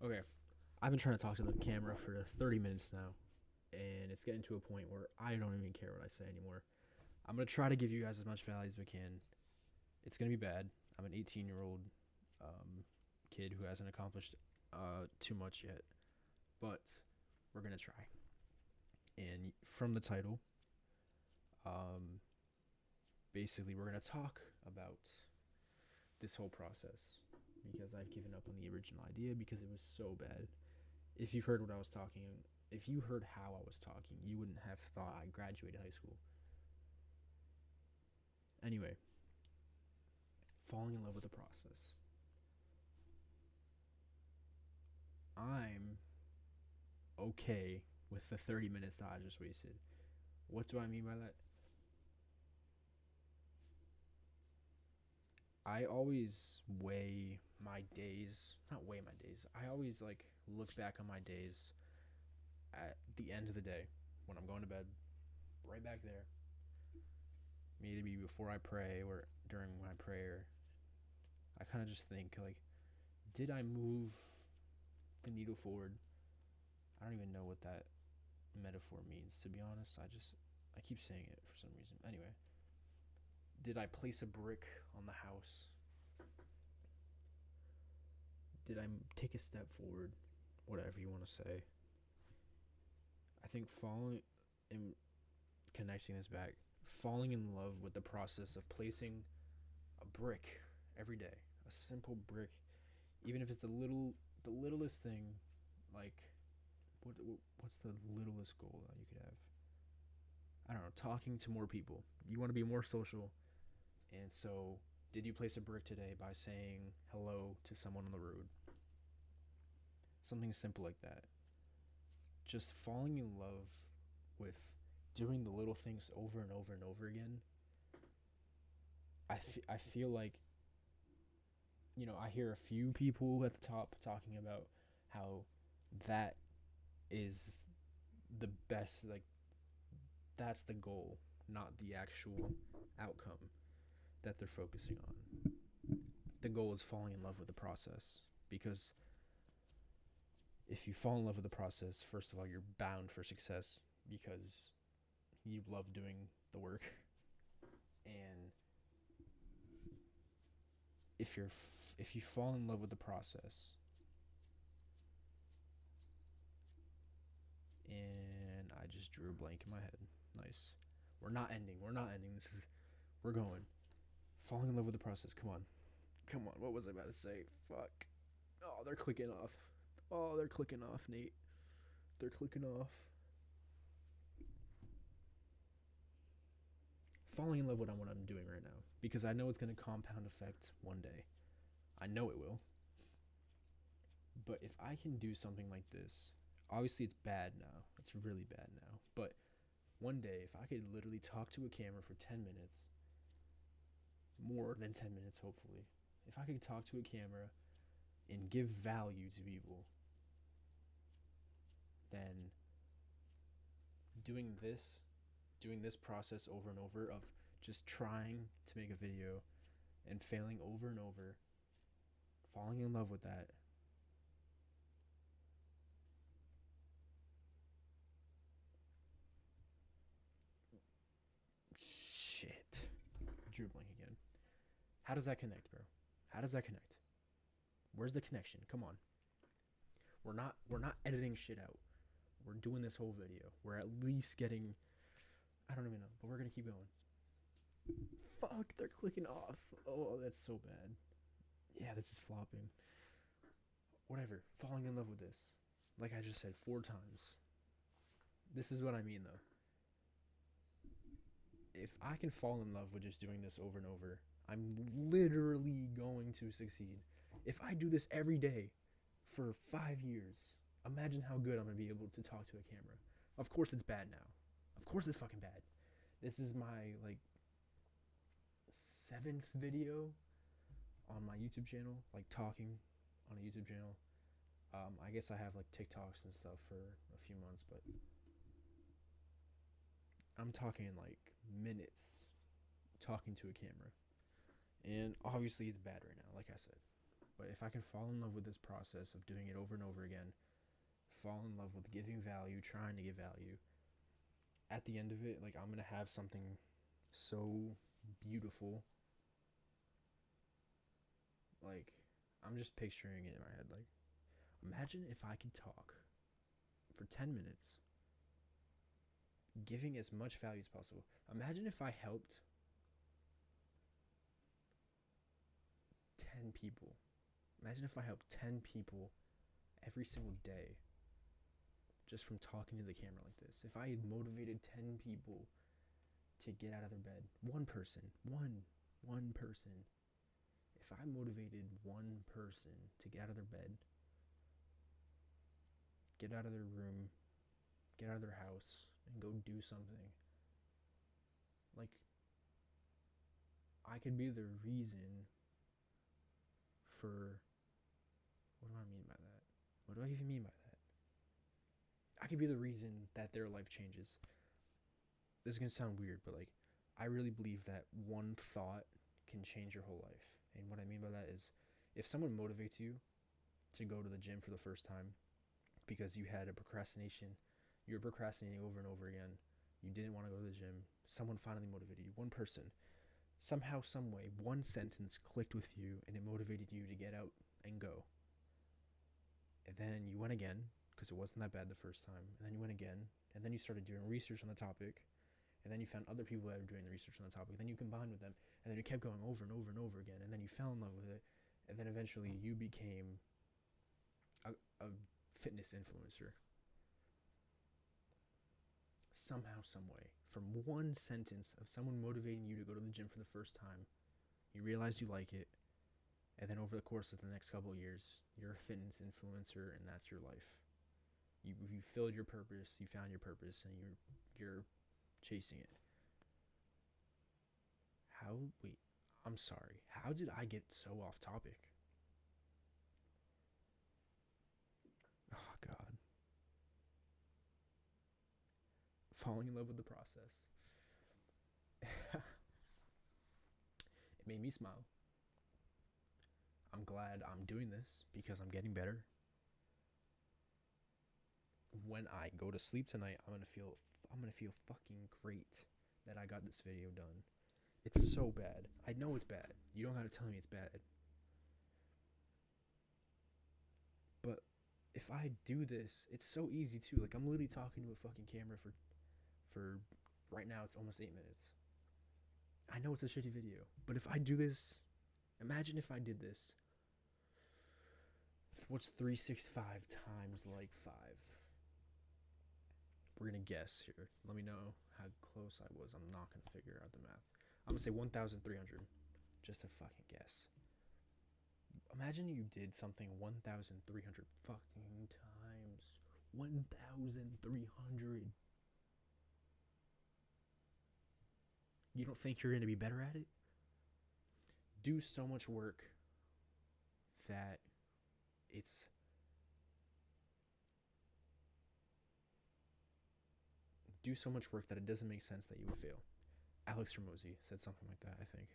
Okay, I've been trying to talk to the camera for 30 minutes now, and it's getting to a point where I don't even care what I say anymore. I'm gonna try to give you guys as much value as we can. It's gonna be bad. I'm an 18-year-old kid who hasn't accomplished too much yet, but we're gonna try. And from the title, um, basically, we're gonna talk about this whole process because I've given up on the original idea because it was so bad. If you heard what I was talking, if you heard how I was talking, you wouldn't have thought I graduated high school. Anyway, falling in love with the process. I'm okay with the 30 minutes that I just wasted. What do I mean by that? I always weigh my days, not weigh my days. I always like look back on my days at the end of the day when I'm going to bed, right back there. Maybe before I pray or during my prayer. I kind of just think like, did I move the needle forward? I don't even know what that metaphor means, to be honest. I keep saying it for some reason. Anyway, did I place a brick on the house? Did I take a step forward? Whatever you want to say. I think falling in connecting this back, falling in love with the process of placing a brick every day, a simple brick, even if it's the littlest thing, like what's the littlest goal that you could have? I don't know, talking to more people. You want to be more social, and so did you place a brick today by saying hello to someone on the road? Something simple like that. Just falling in love with doing the little things over and over and over again. I feel like, I hear a few people at the top talking about how that is the best, like, that's the goal, not the actual outcome that they're focusing on. The goal is falling in love with the process because if you fall in love with the process, first of all, you're bound for success because you love doing the work. And if you fall in love with the process, and I just drew a blank in my head. Nice. We're not ending. We're not ending. We're going. Falling in love with the process. Come on. Come on. What was I about to say? Fuck. Oh, they're clicking off. Oh, they're clicking off, Nate. They're clicking off. Falling in love with what I'm doing right now because I know it's going to compound effect one day. I know it will. But if I can do something like this, obviously it's bad now. It's really bad now. But one day, if I could literally talk to a camera for 10 minutes, more than 10 minutes, hopefully, if I could talk to a camera and give value to people, then doing this process over and over of just trying to make a video and failing over and over, falling in love with that. Shit. Drew blank again. How does that connect, bro? How does that connect? Where's the connection? Come on. We're not editing shit out. We're doing this whole video. We're at least getting, I don't even know, but we're gonna keep going. Fuck, they're clicking off. Oh, that's so bad. Yeah, this is flopping. Whatever. Falling in love with this. Like I just said 4 times. This is what I mean though. If I can fall in love with just doing this over and over, I'm literally going to succeed. If I do this every day for 5 years, imagine how good I'm going to be able to talk to a camera. Of course it's bad now. Of course it's fucking bad. This is my like 7th video on my YouTube channel, like talking on a YouTube channel. I guess I have like TikToks and stuff for a few months, but I'm talking like minutes talking to a camera. And obviously it's bad right now, like I said. But if I can fall in love with this process of doing it over and over again, fall in love with giving value, trying to give value, at the end of it, like, I'm gonna have something so beautiful. Like, I'm just picturing it in my head. Like, imagine if I could talk for 10 minutes, giving as much value as possible. Imagine if I helped 10 people. Imagine if I helped 10 people every single day just from talking to the camera like this. If I had motivated 10 people to get out of their bed, one person, one person. If I motivated one person to get out of their bed, get out of their room, get out of their house, and go do something, like, I could be the reason for, what do I mean by that? What do I even mean by that? I could be the reason that their life changes. This is gonna sound weird, but like, I really believe that one thought can change your whole life. And what I mean by that is, if someone motivates you to go to the gym for the first time because you had a procrastination, you were procrastinating over and over again, you didn't want to go to the gym, someone finally motivated you, one person, somehow, some way, one sentence clicked with you and it motivated you to get out and go. And then you went again because it wasn't that bad the first time, and then you went again, and then you started doing research on the topic, and then you found other people that were doing the research on the topic, then you combined with them, and then you kept going over and over and over again, and then you fell in love with it, and then eventually you became a fitness influencer. Somehow, some way, from one sentence of someone motivating you to go to the gym for the first time, you realize you like it, and then over the course of the next couple of years, you're a fitness influencer, and that's your life. You filled your purpose, you found your purpose, and you're chasing it. Wait, I'm sorry. How did I get so off topic? Oh, God. Falling in love with the process. It made me smile. I'm glad I'm doing this because I'm getting better. When I go to sleep tonight, I'm gonna feel fucking great that I got this video done. It's so bad. I know it's bad. You don't gotta tell me it's bad. But if I do this, it's so easy too. Like, I'm literally talking to a fucking camera for right now it's almost 8 minutes. I know it's a shitty video, but if I do this, imagine if I did this. What's 365 times like 5? We're gonna guess here. Let me know how close I was. I'm not gonna figure out the math. I'm gonna say 1,300. Just a fucking guess. Imagine you did something 1,300 fucking times. 1,300. You don't think you're gonna be better at it? Do so much work that it's do so much work that it doesn't make sense that you would fail. Alex Ramosi said something like that, I think.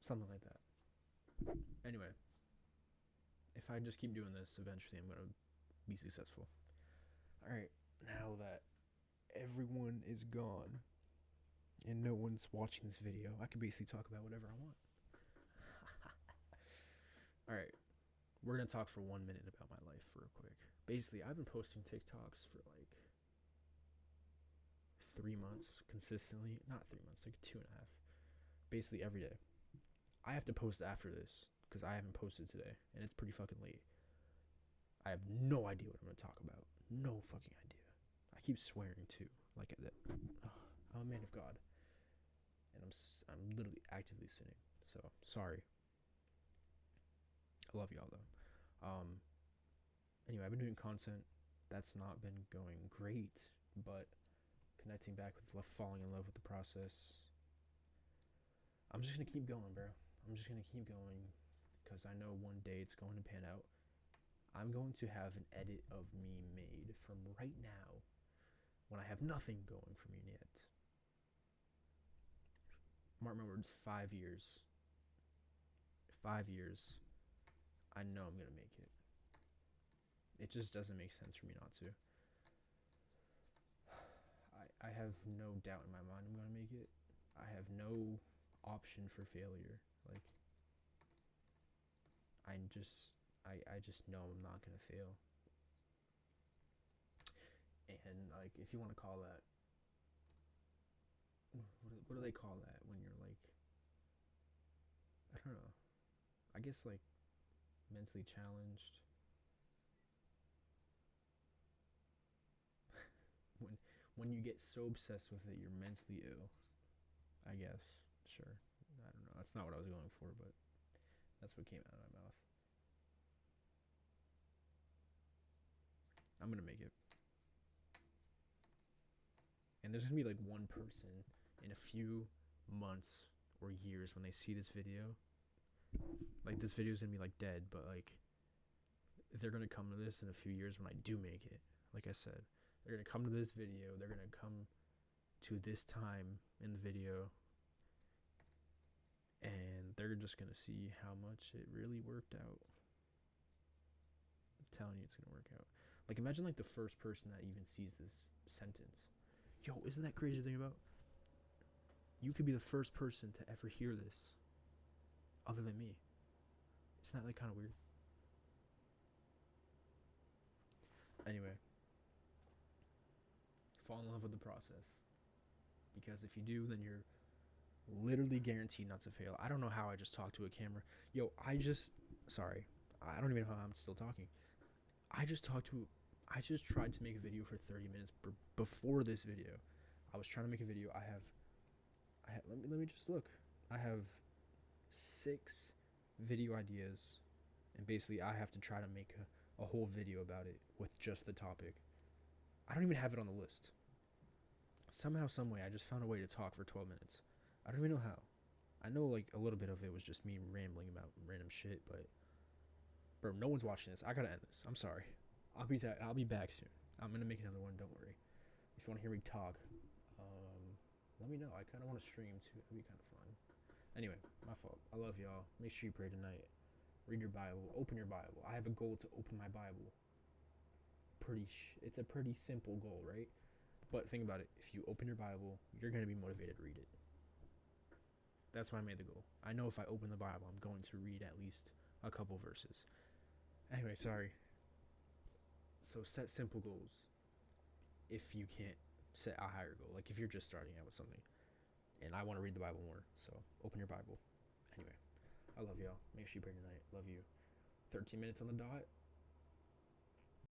Something like that. Anyway, if I just keep doing this, eventually I'm going to be successful. Alright, now that everyone is gone and no one's watching this video, I can basically talk about whatever I want. Alright, we're going to talk for 1 minute about my life real quick. Basically, I've been posting TikToks for like 3 months consistently. Not 3 months, like 2.5. Basically every day. I have to post after this because I haven't posted today and it's pretty fucking late. I have no idea what I'm going to talk about. No fucking idea. I keep swearing too. Like that. I'm a man of God. And I'm literally actively sinning. So, sorry. I love y'all though. Anyway, I've been doing content that's not been going great, but connecting back with falling in love with the process. I'm just gonna keep going, bro. I'm just gonna keep going because I know one day it's going to pan out. I'm going to have an edit of me made from right now when I have nothing going for me yet. Mark my words, 5 years. 5 years. I know I'm gonna make it. It just doesn't make sense for me not to. I have no doubt in my mind I'm gonna make it. I have no option for failure. Like I just know I'm not gonna fail. And like if you want to call that, what do they call that when you're like, I don't know. I guess like mentally challenged. When you get so obsessed with it, you're mentally ill. I guess. Sure. I don't know. That's not what I was going for, but that's what came out of my mouth. I'm gonna make it. And there's gonna be like one person in a few months or years when they see this video. Like this video is gonna be like dead, but like they're gonna come to this in a few years when I do make it. Like I said, they're gonna come to this video. They're gonna come to this time in the video, and they're just gonna see how much it really worked out. I'm telling you, it's gonna work out. Like imagine like the first person that even sees this sentence. Yo, isn't that crazy to think about? You could be the first person to ever hear this, other than me. Isn't that like kind of weird? Anyway, fall in love with the process, because if you do, then you're literally guaranteed not to fail. I don't know how I just talked to a camera. Yo, sorry, I don't even know how I'm still talking. I just tried to make a video for 30 minutes before this video. I was trying to make a video. Let me just look. I have 6 video ideas, and basically I have to try to make a whole video about it with just the topic. I don't even have it on the list. Somehow, someway, I just found a way to talk for 12 minutes. I don't even know how. I know like a little bit of it was just me rambling about random shit, but bro, no one's watching this. I gotta end this. I'm sorry. I'll be back soon. I'm gonna make another one. Don't worry. If you want to hear me talk, let me know. I kind of want to stream too. It'd be kind of fun. Anyway, my fault. I love y'all. Make sure you pray tonight. Read your Bible. Open your Bible. I have a goal to open my Bible. It's a pretty simple goal, right? But think about it. If you open your Bible, you're gonna be motivated to read it. That's why I made the goal. I know if I open the Bible, I'm going to read at least a couple verses. Anyway, sorry. So set simple goals. If you can't set a higher goal, like if you're just starting out with something, and I want to read the Bible more, so open your Bible. Anyway, I love y'all. Make sure you pray tonight. Love you. 13 minutes on the dot.